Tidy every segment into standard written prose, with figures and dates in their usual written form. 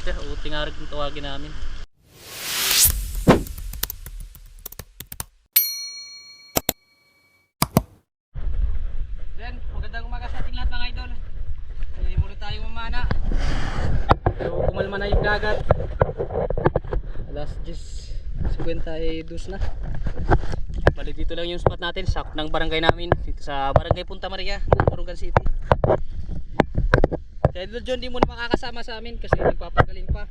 ute o tingarig yung tawagin namin. Yan, magandang umaga sa ating lahat mga idol. Muli tayo mamana. So kumalma na yung dagat. Alas 10:52 na. Bali dito lang yung spot natin, sakop ng barangay namin, dito sa barangay Punta Maria, Turugan City. Kaya Idol John di muna makakasama sa amin kasi nagpapagaling pa.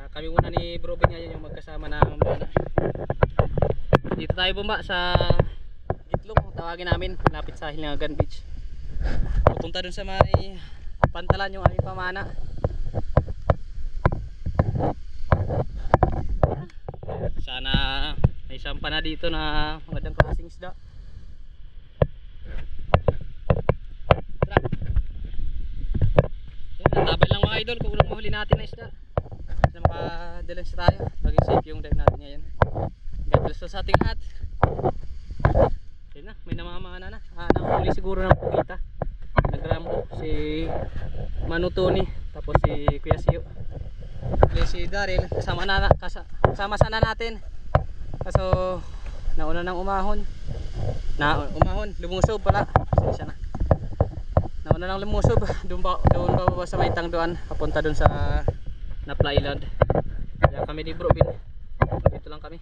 Kami muna ni Bro Ben ngayon yung magkasama na mamana. Dito tayo bumaba sa Gitlong, tawagin namin, lapit sa Hilingagan Beach. Pupunta dun sa may pantalan yung aming pamana. Sana may sampa na dito na magandang klaseng isda. Tara. Yan, natabay lang mga idol kung anong mahuli natin na isda. Na makadalang sa tayo. Bagay safe yung dive natin ngayon. God bless sa ating lahat. Yan na, may namamana na. Nakahuli siguro ng pugita. Nagrambo si Manu Tony, tapos si Kuya Siyo. Si Daryl, kasama sana natin. Kaso nauna nang umahon. Lumusob pala. Siya na. Nauna nang lumusob. Doon bababa sa may tangduan, papunta doon sa Napla Island. Kaya kami ni Bro Ben. Dito lang kami.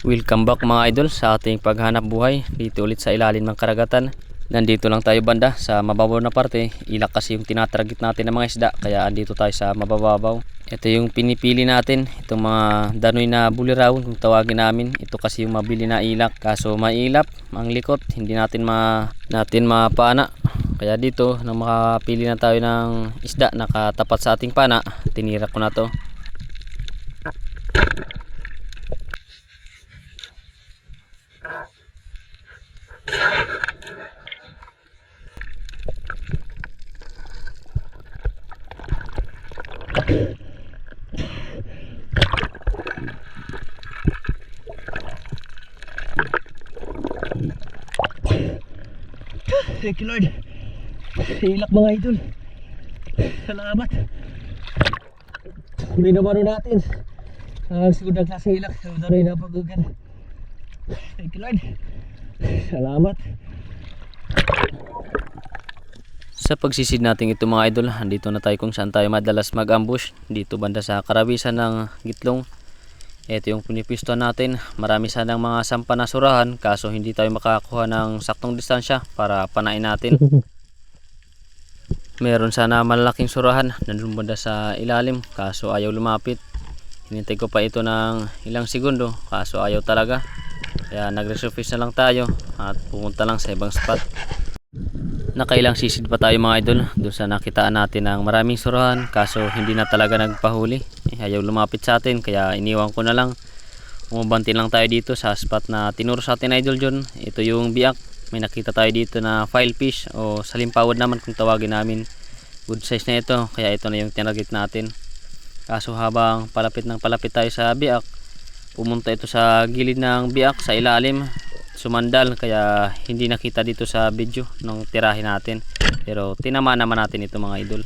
Welcome back mga idol sa ating paghanap buhay dito ulit sa ilalim ng karagatan. Nandito lang tayo banda sa mababaw na parte. Ilak kasi yung tinatarget natin ng mga isda, kaya andito tayo sa mababaw. Ito yung pinipili natin, itong mga danoy na bulirawon kung tawagin namin. Ito kasi yung mabili na ilak, kaso mailap ang likot, hindi natin mapana. Kaya dito nang makapili na tayo ng isda nakatapat sa ating pana, tinira ko na to. Thank you Lord. Hilak mga idol. Salamat. Binabaro natin ang segundang klase hilak. Daro yung napagugan. Thank you Lord. Salamat. Sa pagsisid natin ito mga idol, andito na tayo kung saan tayo madalas mag-ambush. Dito banda sa karabisan ng Gitlong. Ito yung pinipistohan natin. Marami sanang mga sampa na surahan, kaso hindi tayo makakuha ng saktong distansya para panain natin. Meron sana malaking surahan nandun banda sa ilalim, kaso ayaw lumapit. Hinintay ko pa ito ng ilang segundo, kaso ayaw talaga. Kaya nag-resurface na lang tayo at pumunta lang sa ibang spot. Nakailang sisid pa tayo mga idol doon sa nakitaan natin ng maraming surahan, kaso hindi na talaga nagpahuli. Ayaw lumapit sa atin, kaya iniwan ko na lang. Umubanti lang tayo dito sa spot na tinuro sa atin Idol John. Ito yung biak. May nakita tayo dito na filefish o salimpawad naman kung tawagin namin. Good size na ito, kaya ito na yung tinarget natin. Kaso habang palapit tayo sa biak, pumunta ito sa gilid ng biak sa ilalim, sumandal, kaya hindi nakita dito sa video nung tirahin natin. Pero tinama naman natin ito mga idol.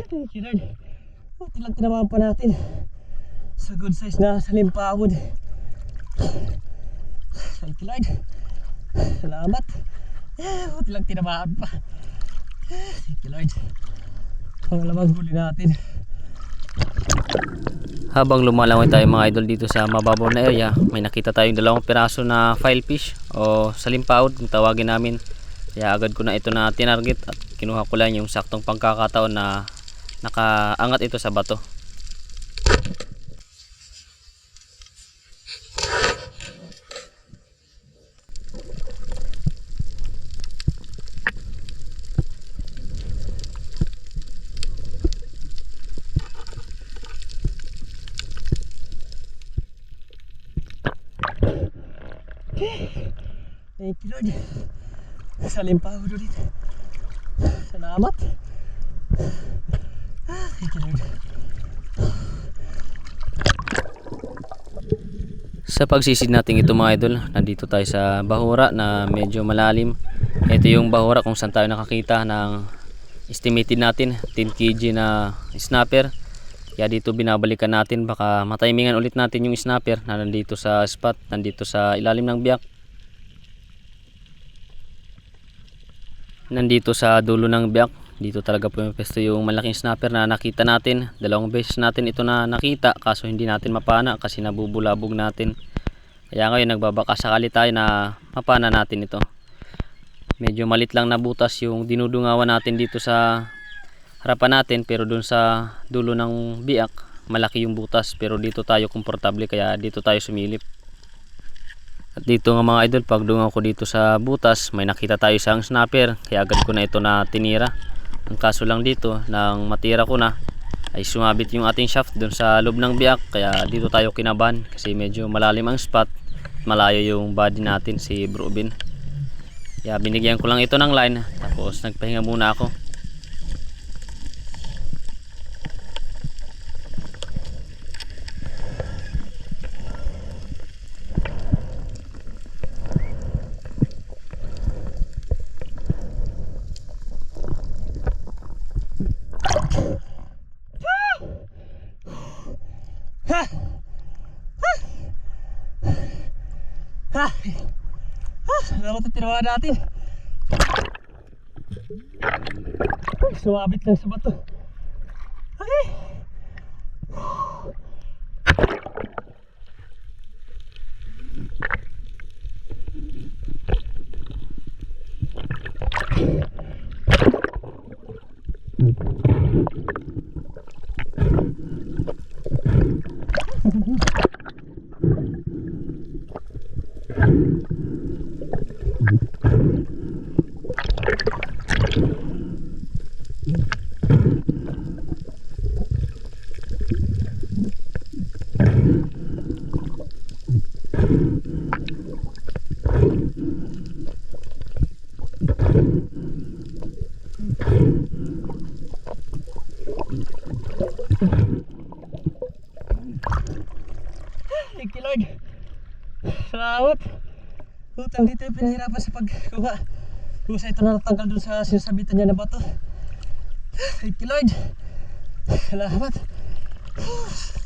Thank you Lord. Buti lang tinamaan pa natin sa good size na salimpawod. Thank you Lord. Salamat. Buti lang tinamaan pa. Thank you Lord. Pangalawang huli natin. Habang lumalangoy tayo mga idol dito sa mababaw na area, may nakita tayong dalawang piraso na filefish o salimpawod kung tawagin namin. Kaya agad ko na ito na tinarget at kinuha ko lang yung saktong pagkakataon na nakaangat ito sa bato. Thank you Lord. Salim pa ako dito. Salamat. Thank you Lord. Sa pagsisid natin ito mga idol, nandito tayo sa bahura na medyo malalim. Ito yung bahura kung saan tayo nakakita ng estimated natin 10 kg na snapper. Kaya dito binabalikan natin, baka matimingan ulit natin yung snapper na nandito sa spot, nandito sa ilalim ng biyak. Nandito sa dulo ng biyak, dito talaga pumipesto yung malaking snapper na nakita natin. Dalawang beses natin ito na nakita, kaso hindi natin mapana kasi nabubulabog natin. Kaya ngayon nagbabaka sakali tayo na mapana natin ito. Medyo malit lang na butas yung dinudungawan natin dito sa harapan natin, pero dun sa dulo ng biak malaki yung butas, pero dito tayo komportable kaya dito tayo sumilip. At dito nga mga idol, pag dungaw ko dito sa butas, may nakita tayo isang snapper, kaya agad ko na ito na tinira. Ang kaso lang dito, nang matira ko na, ay sumabit yung ating shaft dun sa loob ng biak, kaya dito tayo kinabahan kasi medyo malalim ang spot, malayo yung body natin, si Bro Ben. Kaya binigyan ko lang ito ng line, tapos nagpahinga muna ako. Salamat ang tinawa natin. Sumabit lang sa bato. Okay. Thank you Lord. Salamat. Utang dito yung pinahirapan sa pagkuha. Kusa ito na natanggal dun sa sinasabitan niya na bato. Thank you Lord. Salamat.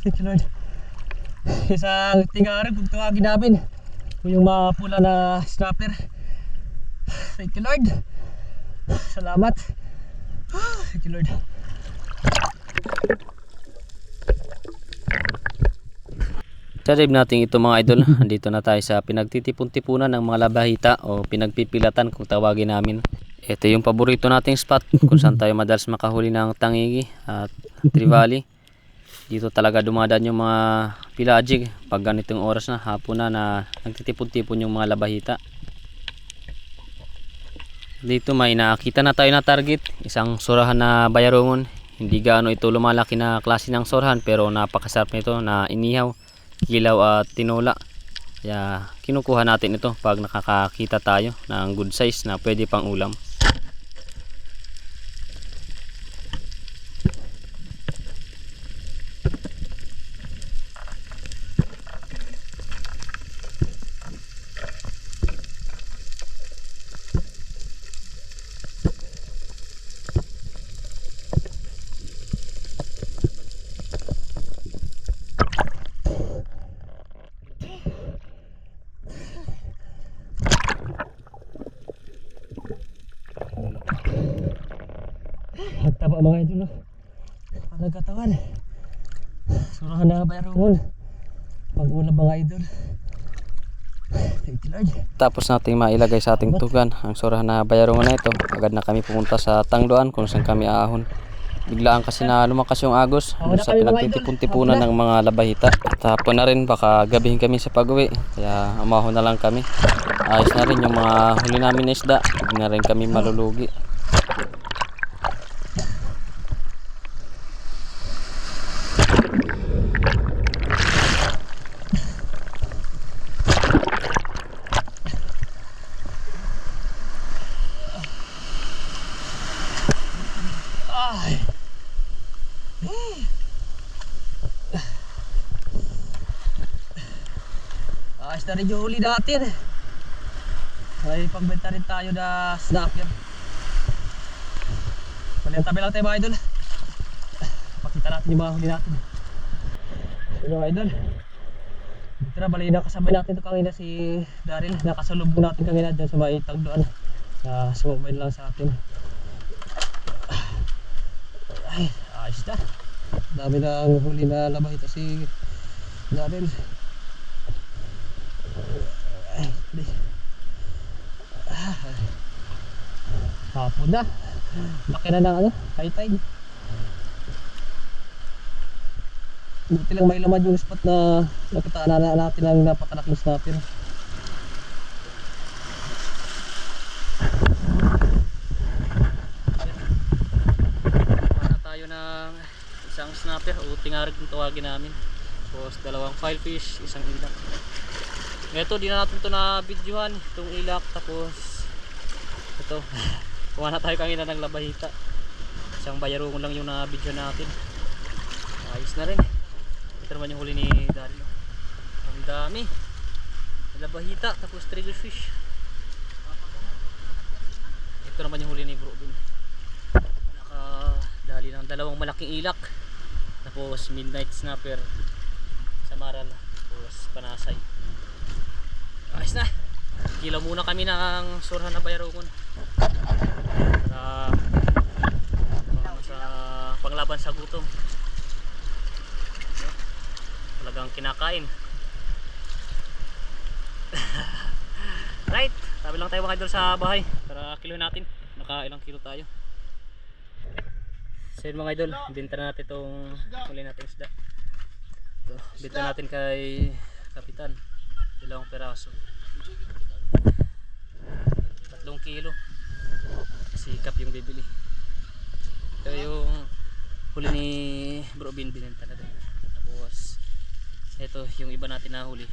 Thank you Lord. Isang tingarag kung tawagin namin yung mga pula na snapper. Thank you Lord. Salamat. Thank you Lord. Sa dive natin ito mga idol, andito na tayo sa pinagtitipon-tipunan ng mga labahita o pinagpipilatan kung tawagin namin. Ito yung paborito nating spot kung saan tayo madalas makahuli ng tangigi at trevally. Dito talaga dumadaan yung mga pelagic pag ganitong oras na, hapon na nagtitipon-tipon yung mga labahita. Dito may nakita na tayo na target, isang surahan na bayarongon. Hindi gaano ito lumalaki na klase ng surahan, pero napakasarap nito na inihaw, kilaw at tinola. Kaya kinukuha natin ito pag nakakakita tayo ng good size na pwede pang ulam. Nagtaba mga idol, no? Parang katawan. Surahan na bayarongon. Pag-ulam mga idol. Thank you Lord. Tapos natin mailagay sa ating tugan ang surahan na bayarongon na ito. Agad na kami pumunta sa tangdoan kung saan kami aahon. Biglaan kasi na lumakas yung agos sa pinagtitipon-tipunan ng mga labahita. Tapon na rin, baka gabihin kami sa pag-uwi, kaya umahon na lang kami. Ayos na rin yung mga huli namin na isda, hindi na rin kami malulugi. Ay. Ayos na rin yung huli natin. Ay pagbenta rin tayo na snapper. Tabi lang tayo mga idol. Pakita natin yung mga huli natin. Yung mga idol, dito na bali nakasabay natin ito kanina si Daryl. Nakasalubong natin kanina dyan sa may tagdoan na sumabay lang sa atin. Ay, ayos na. Dami na ang huli na labay ito si Daryl. Ay, hapon na. Laki na ng ano, high tide. Buti lang may laman yung spot na nakitaan na natin ang napakalaking snapper. Para tayo ng isang snapper o tingarig kung tawagin namin. Tapos dalawang filefish, isang ilak. Ito, di na natin ito na videohan, itong ilak. Tapos ito, kuha na tayo kanina ng labahita. Isang bayarong lang yung na video natin. Ayos na rin. Ito naman yung huli ni Dario. Ang dami. Labahita, tapos triggerfish. Ito naman yung huli ni Bro Bin. Nakadali ng dalawang malaking ilak. Tapos midnight snapper sa Maral. Tapos panasay. Ayos na. Kilaw muna kami ng surhan na bayarongon. Para sa panglaban sa gutom. Talagang kinakain. Right, tabi lang tayo mga idol sa bahay para kilohin natin. Naka ilang kilo tayo. So yun mga idol, binta na natin itong huli natin isda. Ito, binta natin kay Kapitan. Dalawang peraso. 3 kilo. Sikap yung bibili. Ito yung huli ni Bro Bin, binenta na din. Tapos ito yung iba natin nahuli.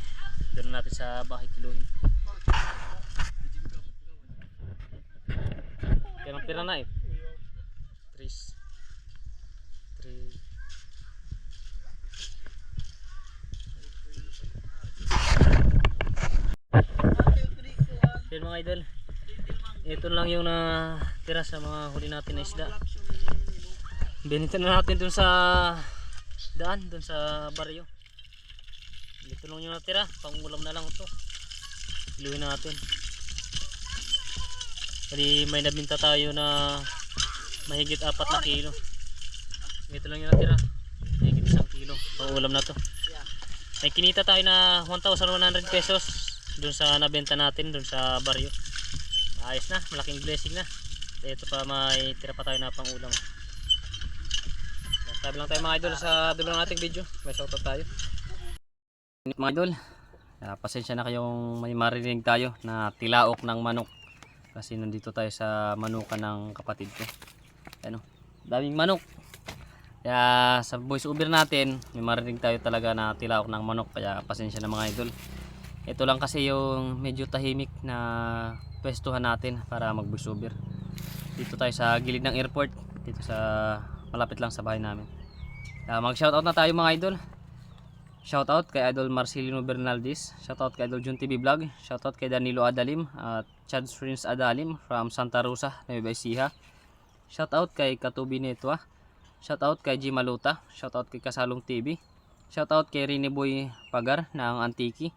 Doon natin sa bahay kiluhin. Kailang pira na eh. 3. Yan mga idol. Ito lang yung natira sa mga huli natin na isda. Binenta na natin dun sa daan, dun sa baryo. Ito lang yung natira, pangulam na lang ito. Iluhin natin. Kasi may nabinta tayo na mahigit 4 na kilo. Ito lang yung natira, mahigit 1 kilo. Pangulam na to. May kinita tayo na 1,100 pesos dun sa nabenta natin dun sa baryo. Ayos na, malaking blessing na. Ito pa, may tira pa tayo na pangulam. Sabi lang tayo mga idol sa dulo ng ating video. May shoutout tayo. Mga idol, pasensya na kayong may marinig tayo na tilaok ng manok. Kasi nandito tayo sa manukan ng kapatid ko. Ano, daming manok. Kaya sa voice over natin, may marinig tayo talaga na tilaok ng manok. Kaya pasensya na mga idol. Ito lang kasi yung medyo tahimik na pwestuhan natin para mag voice over. Dito tayo sa gilid ng airport. Dito sa malapit lang sa bahay namin. Mag shoutout na tayo mga idol. Shoutout kay Idol Marcelino Bernaldez. Shoutout kay Idol Jun TV Vlog. Shoutout kay Danilo Adalim at Chad Springs Adalim from Santa Rosa, Nueva Ecija. Shoutout kay Katubi Netwa. Shoutout kay G Maluta. Shoutout kay Kasalong TV. Shoutout kay Rene Boy Pagar ng Antiki.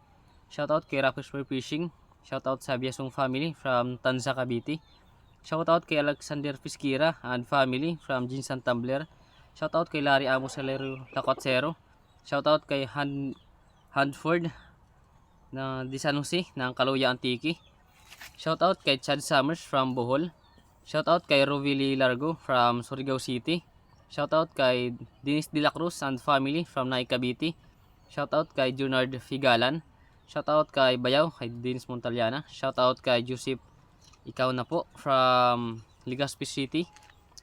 Shoutout kay Rapis for Fishing. Shoutout sa Biasong family from Tanza Cavite. Shoutout kay Alexander Fisquira and family from Jinsan Tumbler. Shoutout kay Larry Amos Salero Lacotsero. Shoutout kay Hanford na di San Jose ng Kaluya Antiki. Shoutout kay Chad Summers from Bohol. Shoutout kay Rovili Largo from Surigao City. Shoutout kay Dennis De La Cruz and family from Naik Cavite. Shoutout kay Junard Figalan. Shoutout kay Bayaw, kay Dennis Montaliana. Shoutout kay Joseph Ikaw na po from Legazpi City.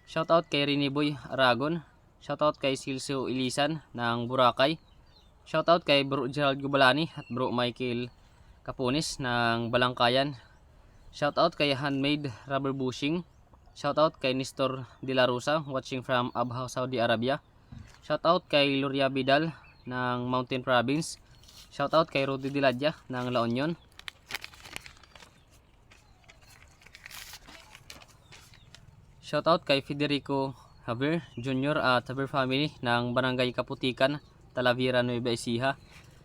Shoutout kay Rene Boy Aragon. Shoutout kay Silsio Ilisan ng Boracay. Shoutout kay Bro Gerald Gubalani at Bro Michael Capones ng Balangkayan. Shoutout kay Handmade Rubber Bushing. Shoutout kay Nestor De La Rosa, watching from Abha, Saudi Arabia. Shoutout kay Luria Bidal ng Mountain Province. Shoutout kay Rudy Diladya ng La Union. Shoutout kay Federico Haber Jr. at Haber family ng Barangay Kaputikan, Talavera, Nueva Ecija.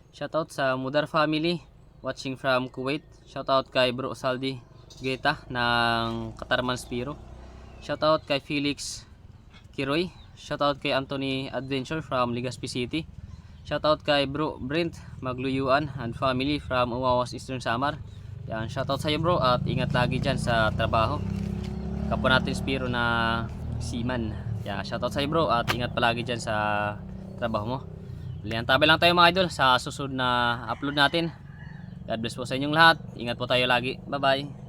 Shoutout sa Mudar family, watching from Kuwait. Shoutout kay Bro Saldi Geta ng Katarman Spiro. Shoutout kay Felix Kiroy. Shoutout kay Anthony Adventure from Legazpi City. Shoutout kay Bro Brent Magluyuan and family from Uwawas, Eastern Samar. Yan, shoutout sa iyo bro at ingat lagi dyan sa trabaho. Kapwa natin Spiro na seaman. Yan, shoutout sa iyo bro at ingat palagi dyan sa trabaho mo. Liantabi lang tayo mga idol sa susunod na upload natin. God bless po sa inyong lahat. Ingat po tayo lagi. Bye bye.